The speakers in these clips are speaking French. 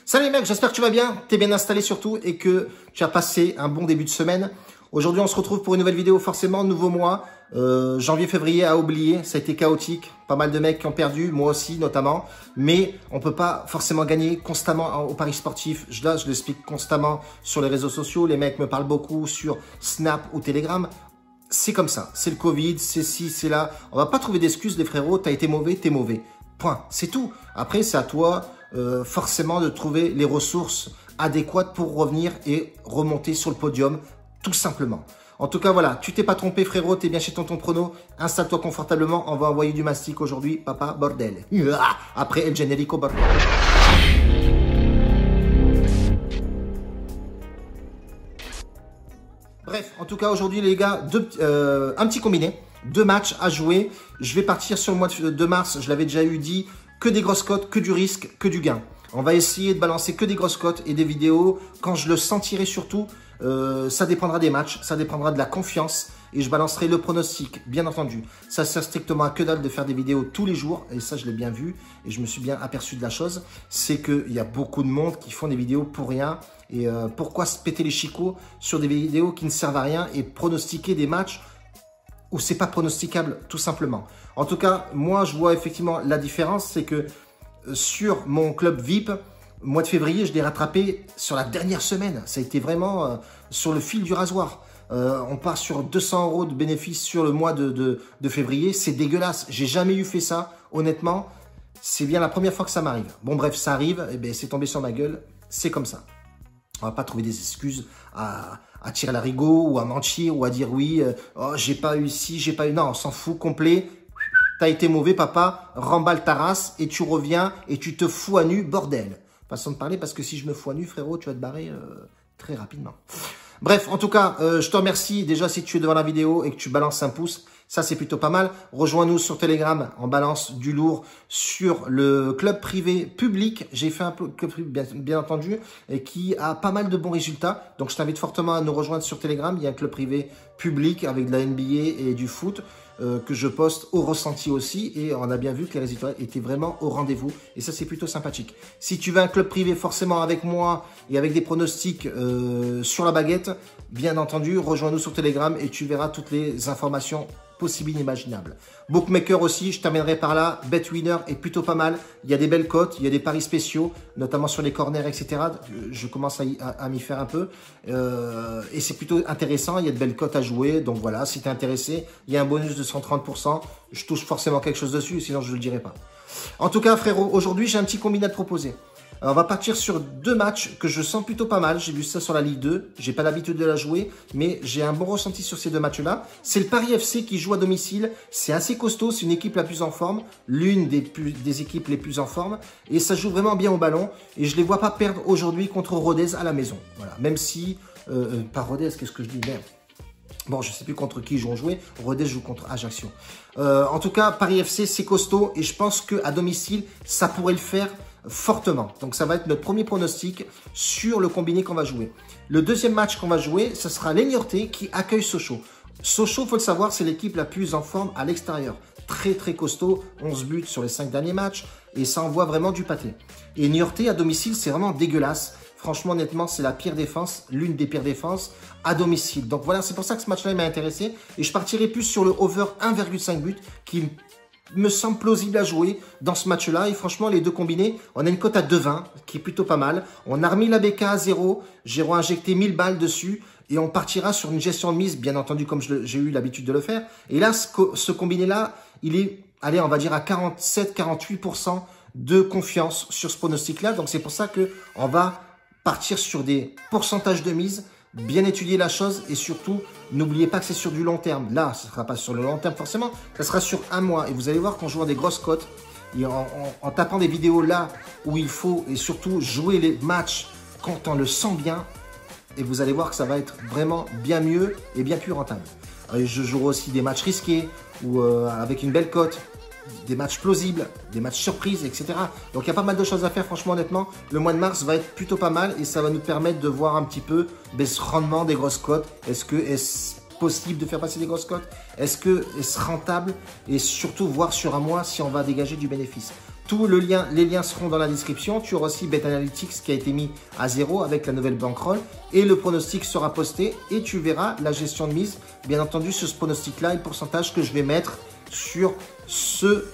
Salut les mecs, j'espère que tu vas bien, t'es bien installé surtout et que tu as passé un bon début de semaine. Aujourd'hui, on se retrouve pour une nouvelle vidéo, forcément, nouveau mois. Janvier-février à oublier, ça a été chaotique. Pas mal de mecs qui ont perdu, moi aussi notamment. Mais on peut pas forcément gagner constamment au paris sportif. Je l'explique constamment sur les réseaux sociaux. Les mecs me parlent beaucoup sur Snap ou Telegram. C'est comme ça, c'est le Covid, c'est ci, c'est là. On va pas trouver d'excuses les frérots, t'as été mauvais, t'es mauvais. Point, c'est tout. Après, c'est à toi forcément de trouver les ressources adéquates pour revenir et remonter sur le podium, tout simplement. En tout cas, voilà, tu t'es pas trompé frérot, t'es bien chez Tonton Prono, installe-toi confortablement, on va envoyer du mastic aujourd'hui, papa, bordel. Après El Generico, bordel. Bref, en tout cas, aujourd'hui, les gars, un petit combiné, 2 matchs à jouer. Je vais partir sur le mois de mars, je l'avais déjà dit, que des grosses cotes, que du risque, que du gain. On va essayer de balancer que des grosses cotes et des vidéos. Quand je le sentirai surtout, ça dépendra des matchs, ça dépendra de la confiance. Et je balancerai le pronostic, bien entendu. Ça sert strictement à que dalle de faire des vidéos tous les jours. Et ça, je l'ai bien vu. Et je me suis bien aperçu de la chose. C'est qu'il y a beaucoup de monde qui font des vidéos pour rien. Et pourquoi se péter les chicots sur des vidéos qui ne servent à rien et pronostiquer des matchs où c'est pas pronosticable, tout simplement. En tout cas, moi, je vois effectivement la différence. C'est que sur mon club VIP, mois de février, je l'ai rattrapé sur la dernière semaine. Ça a été vraiment sur le fil du rasoir. On part sur 200 € de bénéfices sur le mois de février. C'est dégueulasse. J'ai jamais eu fait ça. Honnêtement, c'est bien la première fois que ça m'arrive. Bon, bref, ça arrive. Et ben, c'est tombé sur ma gueule. C'est comme ça. On va pas trouver des excuses à tirer l'arigot ou à mentir ou à dire oui, oh, j'ai pas eu ci, j'ai pas eu... Non, on s'en fout complet. T'as été mauvais, papa. Remballe ta race et tu reviens et tu te fous à nu, bordel. Façon de parler, parce que si je me fous à nu, frérot, tu vas te barrer très rapidement. Bref, en tout cas, je te remercie déjà si tu es devant la vidéo et que tu balances un pouce. Ça, c'est plutôt pas mal. Rejoins-nous sur Telegram. On balance du lourd sur le club privé public. J'ai fait un club privé, bien entendu, et qui a pas mal de bons résultats. Donc, je t'invite fortement à nous rejoindre sur Telegram. Il y a un club privé public avec de la NBA et du foot que je poste au ressenti aussi. Et on a bien vu que les résultats étaient vraiment au rendez-vous. Et ça, c'est plutôt sympathique. Si tu veux un club privé forcément avec moi et avec des pronostics sur la baguette, bien entendu, rejoins-nous sur Telegram et tu verras toutes les informations possible, inimaginable. Bookmaker aussi, je t'amènerai par là. BetWinner est plutôt pas mal. Il y a des belles cotes, il y a des paris spéciaux, notamment sur les corners, etc. Je commence à m'y faire un peu. Et c'est plutôt intéressant. Il y a de belles cotes à jouer. Donc voilà, si tu es intéressé, il y a un bonus de 130%. Je touche forcément quelque chose dessus, sinon je ne le dirai pas. En tout cas, frérot, aujourd'hui, j'ai un petit combiné à te proposer. Alors, on va partir sur 2 matchs que je sens plutôt pas mal. J'ai vu ça sur la Ligue 2. J'ai pas l'habitude de la jouer, mais j'ai un bon ressenti sur ces 2 matchs-là. C'est le Paris FC qui joue à domicile. C'est assez costaud. C'est une équipe la plus en forme. L'une des équipes les plus en forme. Et ça joue vraiment bien au ballon. Et je les vois pas perdre aujourd'hui contre Rodez à la maison. Voilà. Même si, pas Rodez, qu'est-ce que je dis? Merde. Bon, je sais plus contre qui ils vont jouer. Rodez joue contre Ajaccio. En tout cas, Paris FC, c'est costaud. Et je pense qu'à domicile, ça pourrait le faire fortement. Donc, ça va être notre premier pronostic sur le combiné qu'on va jouer. Le deuxième match qu'on va jouer, ce sera l'Eniorté qui accueille Sochaux. Sochaux, faut le savoir, c'est l'équipe la plus en forme à l'extérieur. Très, très costaud. 11 buts sur les 5 derniers matchs. Et ça envoie vraiment du pâté. Et Niortais à domicile, c'est vraiment dégueulasse. Franchement, honnêtement, c'est la pire défense, l'une des pires défenses à domicile. Donc voilà, c'est pour ça que ce match-là m'a intéressé. Et je partirai plus sur le over 1,5 but qui me semble plausible à jouer dans ce match-là. Et franchement, les deux combinés, on a une cote à 2,20 qui est plutôt pas mal. On a remis la BK à 0. J'ai injecté 1000 balles dessus. Et on partira sur une gestion de mise, bien entendu, comme j'ai eu l'habitude de le faire. Et là, ce combiné-là, il est, allez, on va dire à 47-48% de confiance sur ce pronostic-là. Donc c'est pour ça qu'on va partir sur des pourcentages de mise, bien étudier la chose et surtout, n'oubliez pas que c'est sur du long terme. Là, ce ne sera pas sur le long terme forcément, ça sera sur un mois. Et vous allez voir qu'en jouant des grosses cotes, et en tapant des vidéos là où il faut et surtout jouer les matchs quand on le sent bien, et vous allez voir que ça va être vraiment bien mieux et bien plus rentable. Je jouerai aussi des matchs risqués ou avec une belle cote, des matchs plausibles, des matchs surprises, etc. Donc il y a pas mal de choses à faire, franchement, honnêtement. Le mois de mars va être plutôt pas mal et ça va nous permettre de voir un petit peu ce rendement des grosses cotes. Est-ce possible de faire passer des grosses cotes? Est-ce rentable? Et surtout voir sur un mois si on va dégager du bénéfice. Les liens seront dans la description. Tu auras aussi Bet Analytics qui a été mis à 0 avec la nouvelle bankroll. Et le pronostic sera posté et tu verras la gestion de mise. Bien entendu, sur ce pronostic-là, et le pourcentage que je vais mettre sur ce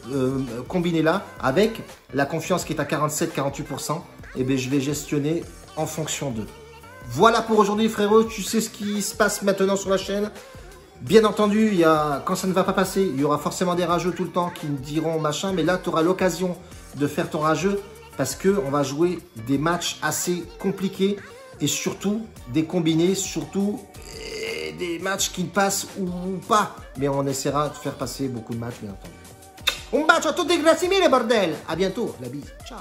combiné-là avec la confiance qui est à 47-48%. Et bien, je vais gestionner en fonction d'eux. Voilà pour aujourd'hui, frérot. Tu sais ce qui se passe maintenant sur la chaîne. Bien entendu, quand ça ne va pas passer, il y aura forcément des rageux tout le temps qui me diront machin. Mais là, tu auras l'occasion de faire ton rageux parce qu'on va jouer des matchs assez compliqués et surtout des combinés, surtout des matchs qui passent ou pas. Mais on essaiera de faire passer beaucoup de matchs, bien entendu. Un bacio a tutti, grazie mille, bordel. À bientôt. La bise. Ciao.